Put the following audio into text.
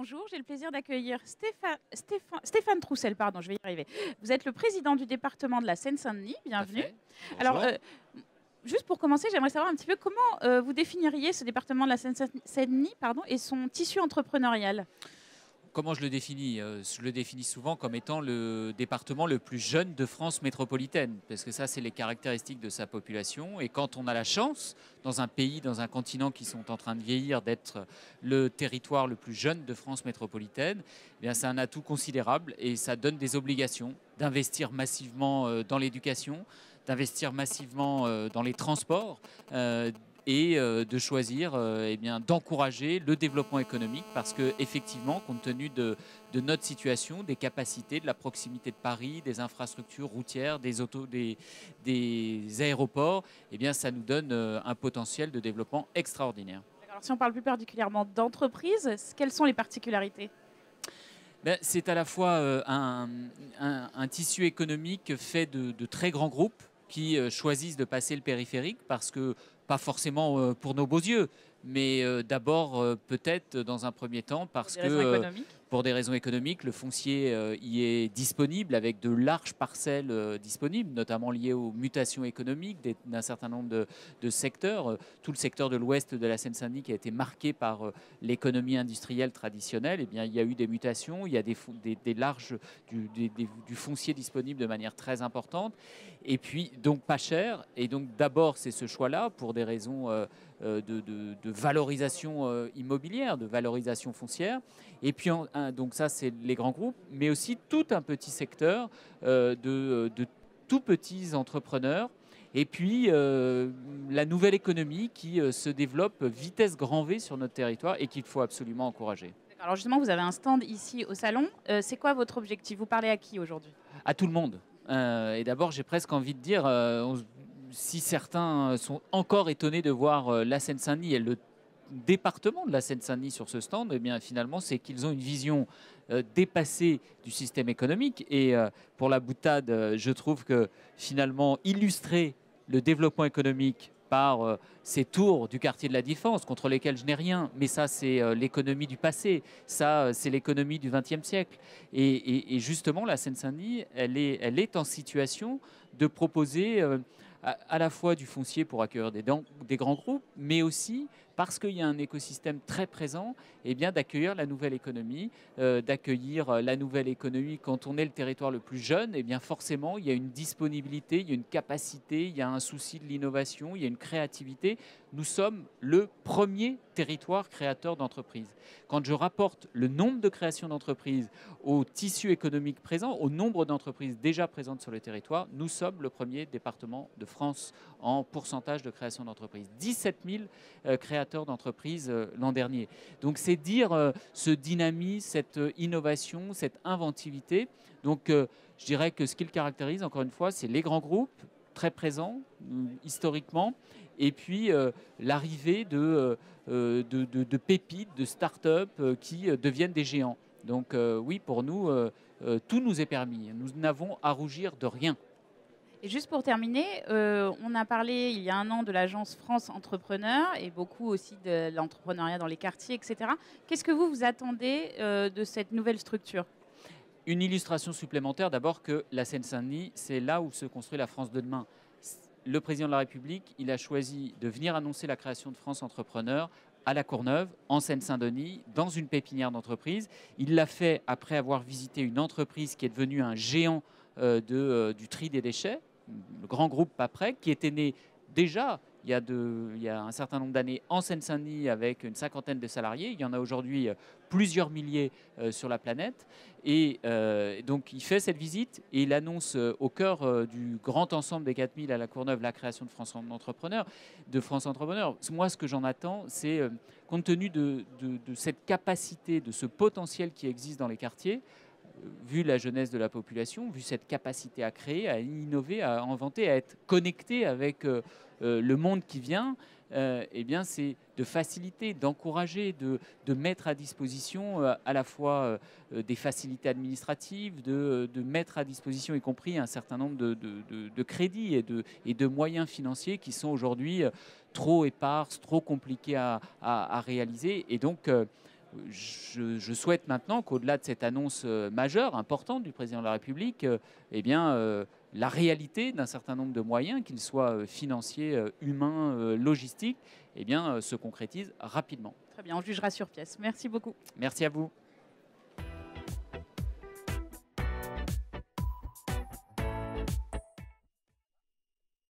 Bonjour, j'ai le plaisir d'accueillir Stéphane Troussel, pardon, je vais y arriver. Vous êtes le président du département de la Seine-Saint-Denis, Tout à bienvenue. fait. Alors, Bonjour. juste pour commencer, j'aimerais savoir un petit peu comment vous définiriez ce département de la Seine-Saint-Denis et son tissu entrepreneurial. Comment je le définis? Je le définis souvent comme étant le département le plus jeune de France métropolitaine, parce que ça, c'est les caractéristiques de sa population. Et quand on a la chance, dans un pays, dans un continent qui sont en train de vieillir, d'être le territoire le plus jeune de France métropolitaine, eh bien, c'est un atout considérable et ça donne des obligations d'investir massivement dans l'éducation, d'investir massivement dans les transports, et de choisir eh bien, d'encourager le développement économique parce que effectivement, compte tenu de notre situation, des capacités, de la proximité de Paris, des infrastructures routières, des aéroports, eh bien, ça nous donne un potentiel de développement extraordinaire. Alors, si on parle plus particulièrement d'entreprise, quelles sont les particularités? Ben, c'est à la fois un tissu économique fait de très grands groupes qui choisissent de passer le périphérique parce que, pas forcément pour nos beaux yeux, mais d'abord peut-être dans un premier temps Pour parce des que raisons économiques? pour des raisons économiques, le foncier y est disponible avec de larges parcelles disponibles, notamment liées aux mutations économiques d'un certain nombre de secteurs. Tout le secteur de l'ouest de la Seine-Saint-Denis qui a été marqué par l'économie industrielle traditionnelle, eh bien, il y a eu des mutations, il y a des larges, du foncier disponible de manière très importante, et puis donc pas cher. Et donc d'abord, c'est ce choix-là pour des raisons de valorisation immobilière, de valorisation foncière. Et puis, donc ça, c'est les grands groupes, mais aussi tout un petit secteur de tout petits entrepreneurs. Et puis, la nouvelle économie qui se développe vitesse grand V sur notre territoire et qu'il faut absolument encourager. Alors justement, vous avez un stand ici au salon. C'est quoi votre objectif? Vous parlez à qui aujourd'hui? À tout le monde. Et d'abord, j'ai presque envie de dire, si certains sont encore étonnés de voir la Seine-Saint-Denis et le département de la Seine-Saint-Denis sur ce stand, eh bien, finalement, c'est qu'ils ont une vision dépassée du système économique. Et pour la boutade, je trouve que finalement, illustrer le développement économique par ces tours du quartier de la Défense, contre lesquels je n'ai rien, mais ça, c'est l'économie du passé, ça, c'est l'économie du XXe siècle. Et justement, la Seine-Saint-Denis, elle est en situation de proposer à la fois du foncier pour accueillir des grands groupes, mais aussi parce qu'il y a un écosystème très présent, eh bien d'accueillir la nouvelle économie, quand on est le territoire le plus jeune, eh bien forcément il y a une disponibilité, il y a une capacité, il y a un souci de l'innovation, il y a une créativité. Nous sommes le premier territoire créateur d'entreprises. Quand je rapporte le nombre de créations d'entreprises au tissu économique présent, au nombre d'entreprises déjà présentes sur le territoire, nous sommes le premier département de France en pourcentage de création d'entreprises. 17 000 créateurs d'entreprises l'an dernier. Donc c'est dire ce dynamisme, cette innovation, cette inventivité. Donc je dirais que ce qui le caractérise, encore une fois, c'est les grands groupes très présents historiquement, et puis l'arrivée de pépites, de start-up qui deviennent des géants. Donc oui, pour nous, tout nous est permis. Nous n'avons à rougir de rien. Et juste pour terminer, on a parlé il y a un an de l'agence France Entrepreneur et beaucoup aussi de l'entrepreneuriat dans les quartiers, etc. Qu'est-ce que vous attendez de cette nouvelle structure? Une illustration supplémentaire, d'abord que la Seine-Saint-Denis, c'est là où se construit la France de demain. Le président de la République, il a choisi de venir annoncer la création de France Entrepreneur à La Courneuve, en Seine-Saint-Denis, dans une pépinière d'entreprise. Il l'a fait après avoir visité une entreprise qui est devenue un géant du tri des déchets, le grand groupe Paprec, qui était né déjà il y a un certain nombre d'années en Seine-Saint-Denis avec une cinquantaine de salariés. Il y en a aujourd'hui plusieurs milliers sur la planète. Et donc il fait cette visite et il annonce au cœur du grand ensemble des 4000 à La Courneuve la création de France Entrepreneur. Moi, ce que j'en attends, c'est compte tenu de cette capacité, de ce potentiel qui existe dans les quartiers, vu la jeunesse de la population, vu cette capacité à créer, à innover, à inventer, à être connecté avec le monde qui vient, eh bien, c'est de faciliter, d'encourager, de mettre à disposition à la fois des facilités administratives, de mettre à disposition, y compris un certain nombre de crédits et de moyens financiers qui sont aujourd'hui trop épars, trop compliqués à réaliser. Et donc, je souhaite maintenant qu'au-delà de cette annonce majeure, importante du président de la République, la réalité d'un certain nombre de moyens, qu'ils soient financiers, humains, logistiques, se concrétise rapidement. Très bien, on jugera sur pièce. Merci beaucoup. Merci à vous.